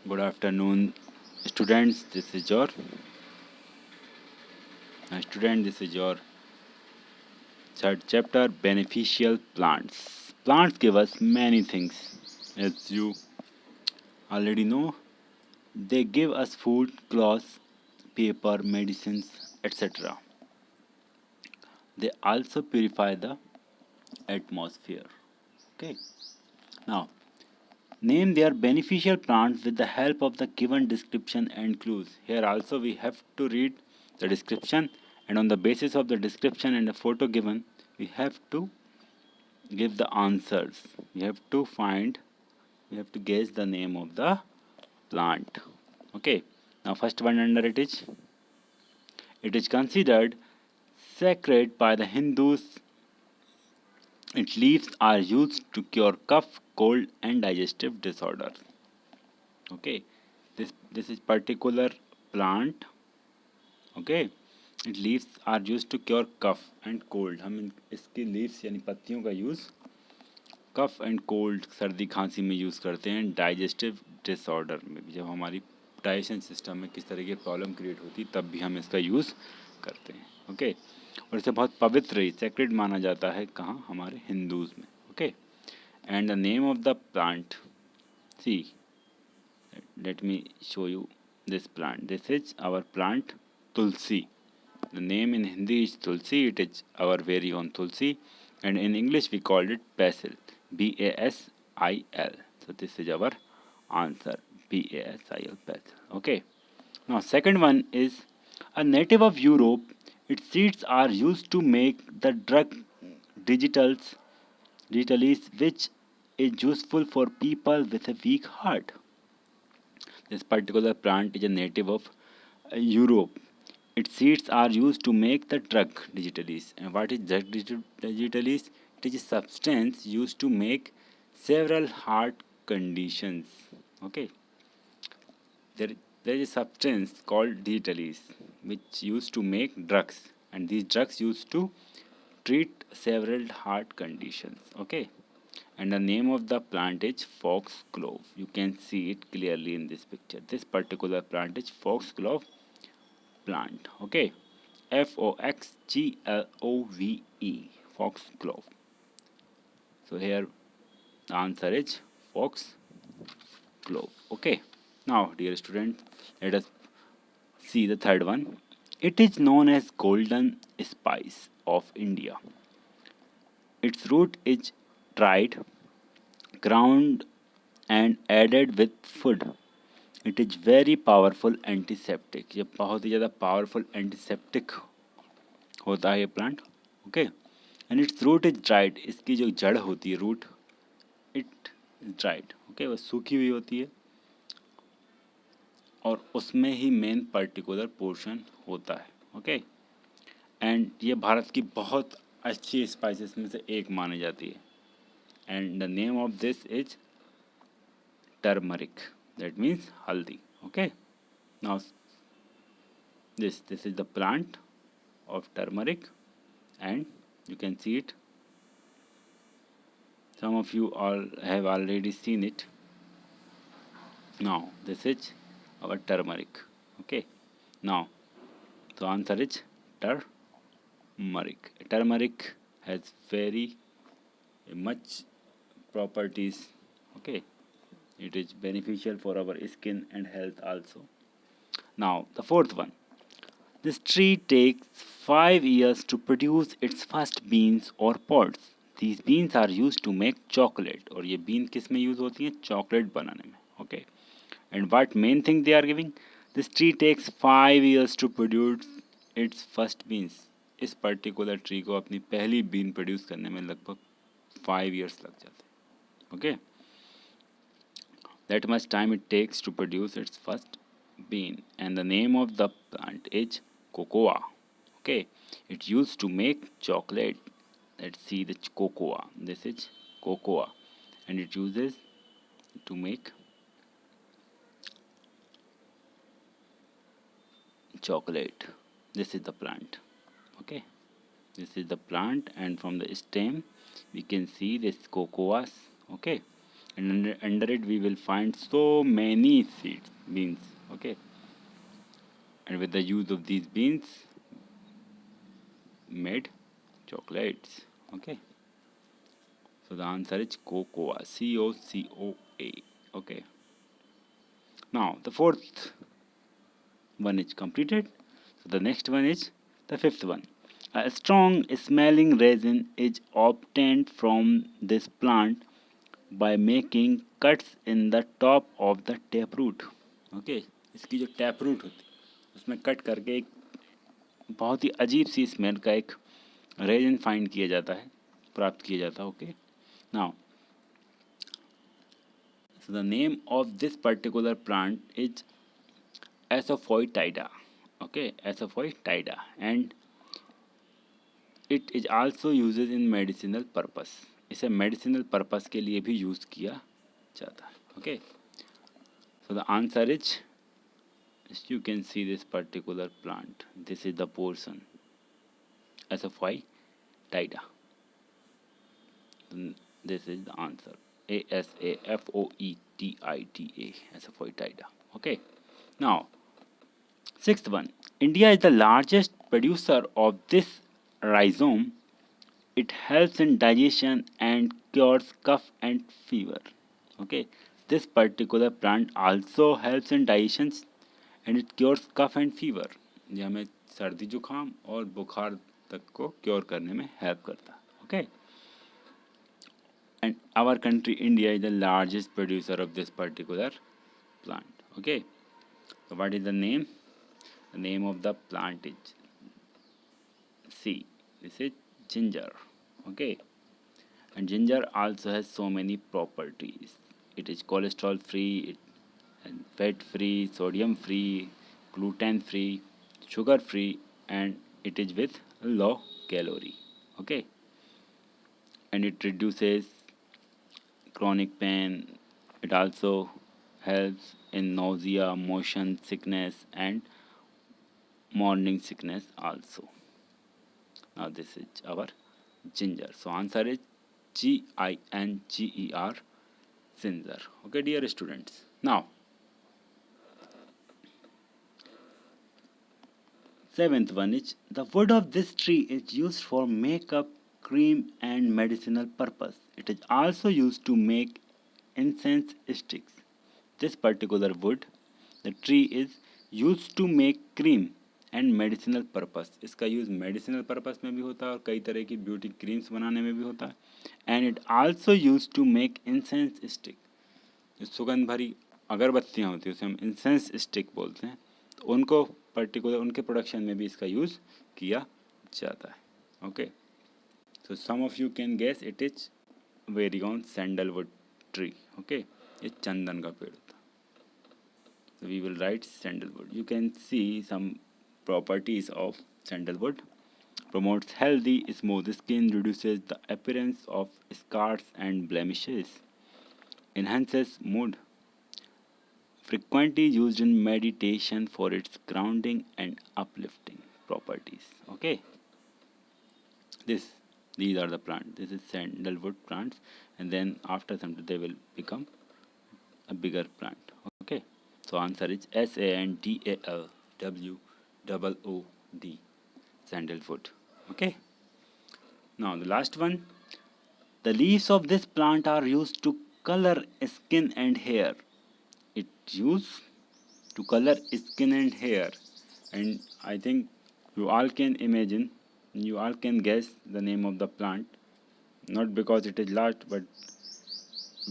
Good afternoon, students. This is your third chapter, beneficial plants. Plants give us many things. As you already know, they give us food, clothes, paper, medicines, etc. They also purify the atmosphere. Okay. Now, name their beneficial plants with the help of the given description and clues. Here also we have to read the description, and on the basis of the description and the photo given, we have to give the answers. We have to guess the name of the plant. Okay. Now first one under it is considered sacred by the Hindus. Its leaves are used to cure cough, cold and digestive disorder. Okay. This is particular plant. Okay. Its leaves are used to cure cough and cold. हम इसके leaves यानी पत्तियों का use cough and cold सर्दी खांसी में use करते हैं, डाइजेस्टिव डिसऑर्डर में भी, जब हमारी डाइजेशन सिस्टम में किस तरह की प्रॉब्लम क्रिएट होती तब भी हम इसका यूज़ करते हैं. ओके. और इसे बहुत पवित्र सेक्रेड माना जाता है कहाँ, हमारे हिंदूज़ में. Okay. And the name of the plant, see let me show you this plant. This is our plant Tulsi. The name in Hindi is Tulsi. It is our very own Tulsi, and in English we called it basil. Basil. So this is our answer. Basil. Basil. Okay. Now second one is a native of Europe. Its seeds are used to make the drug digitalis, which is useful for people with a weak heart. This particular plant is a native of Europe. Its seeds are used to make the drug digitalis. And what is drug digitalis? It is a substance used to make several heart conditions. Okay. There, there is a substance called digitalis which used to make drugs, and these drugs used to treat several heart conditions. Okay. And the name of the plant is foxglove. You can see it clearly in this picture. This particular plant is foxglove plant. Okay. Foxglove. Foxglove. So here the answer is foxglove. Okay. Now, dear students, let us see the third one. It is known as golden spice of India. Its root is dried, ground and added with food. It is very powerful antiseptic. ये बहुत ही ज़्यादा powerful antiseptic होता है ये plant. Okay. And its root is dried. इसकी जो जड़ होती है root, it is dried. Okay. वो सूखी हुई होती है और उसमें ही मेन पर्टिकुलर पोर्शन होता है. ओके. एंड ये भारत की बहुत अच्छी स्पाइसेस में से एक मानी जाती है. And the name of this is turmeric. That means haldi. Okay. Now this is the plant of turmeric, and you can see it. Some of you all have already seen it. Now this is our turmeric. Okay. Now the answer is turmeric. Turmeric has very much properties. Okay. It is beneficial for our skin and health also. Now the fourth one. This tree takes 5 years to produce its first beans or pods. These beans are used to make chocolate. और ये bean किस में use होती हैं? Chocolate बनाने में. Okay. And what main thing they are giving? This tree takes 5 years to produce its first beans. इस particular tree को अपनी पहली bean produce करने में लगभग 5 years लग जाते हैं. Okay. That much time it takes to produce its first bean. And the name of the plant is cocoa. Okay. It's used to make chocolate. Let's see the cocoa. This is cocoa. And it uses to make chocolate. This is the plant. Okay. This is the plant, and from the stem we can see this cocoa. Okay. and under it we will find so many seeds, beans. Okay, and with the use of these beans, made chocolates. Okay, so the answer is cocoa. COCOA. Okay. Now the fourth one is completed. So the next one is the fifth one. A strong smelling resin is obtained from this plant by making cuts in the top of the taproot. Okay, इसकी जो taproot होती है उसमें cut करके एक बहुत ही अजीब सी smell का एक रेजिन फाइंड किया जाता है, प्राप्त किया जाता है. Okay, now so the name of this particular plant is Asafoetida. Okay, Asafoetida, and it is also used in medicinal purpose. इसे medicinal purpose के लिए भी यूज़ किया जाता है. Okay, so the answer is, you can see this particular plant. This is the portion, Asafoetida. This is the answer. Asafoetida. Asafoetida. Okay. Now, sixth one. India is the largest producer of this rhizome. It helps in digestion and cures cough and fever. Okay. This particular plant also helps in digestion and it cures cough and fever. ये हमें सर्दी जुकाम और बुखार तक को cure करने में हेल्प करता है. Okay. And our country India is the largest producer of this particular plant. Okay, so what is the name? The name of the plant is C. This is ginger. Okay, and ginger also has so many properties. It is cholesterol free, and fat free, sodium free, gluten free, sugar free, and it is with low calorie. Okay, and it reduces chronic pain. It also helps in nausea, motion sickness, and morning sickness also. Now this is our ginger. So answer is Ginger, ginger. Okay, dear students. Now seventh one is the wood of this tree is used for makeup, cream, and medicinal purpose. It is also used to make incense sticks. This particular wood, the tree is used to make cream and medicinal purpose. इसका use medicinal purpose में भी होता है और कई तरह की beauty creams बनाने में भी होता है. And it also use to make incense stick. जो सुगंध भरी अगरबत्तियाँ होती हैं उसे हम इंसेंस स्टिक बोलते हैं. तो उनको पर्टिकुलर उनके प्रोडक्शन में भी इसका यूज़ किया जाता है. Okay, so some of you can guess it is very on sandalwood tree. Okay, ये चंदन का पेड़ होता है. So we will write sandalwood. You can see some properties of sandalwood. Promotes healthy, smooth skin, reduces the appearance of scars and blemishes, enhances mood. Frequently used in meditation for its grounding and uplifting properties. Okay. These are the plants. This is sandalwood plants, and then after some time they will become a bigger plant. Okay. So answer is Sandalwood, sandalwood. Okay. Now the last one. The leaves of this plant are used to color skin and hair. It used to color skin and hair, and I think you all can imagine, you all can guess the name of the plant. Not because it is large, but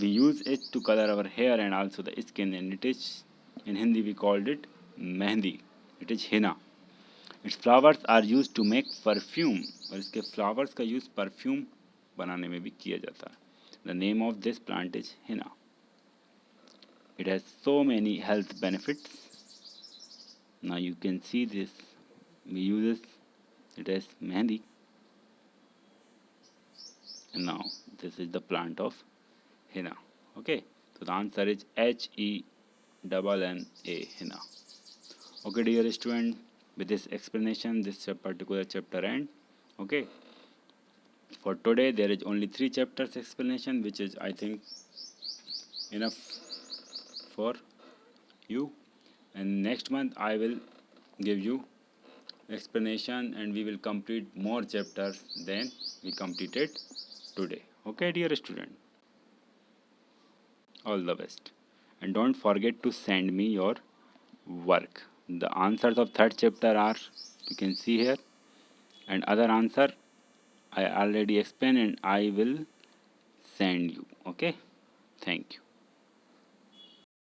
we use it to color our hair and also the skin, and it is, in Hindi we called it mehndi. It is henna. Its flowers are used to make perfume, और इसके flowers का use perfume बनाने में भी किया जाता है. The name of this plant is henna. It has so many health benefits. Now you can see this. We use it as mehendi. And now this is the plant of henna. Okay, so the answer is HENNA, henna. Okay, dear student, with this explanation, this particular chapter end. Okay, for today there is only 3 chapters explanation, which is I think enough for you, and next month I will give you explanation and we will complete more chapters than we completed today. Okay, dear student, all the best, and don't forget to send me your work. The answers of third chapter are, you can see here, and other answer I already explained and I will send you. Okay, thank you.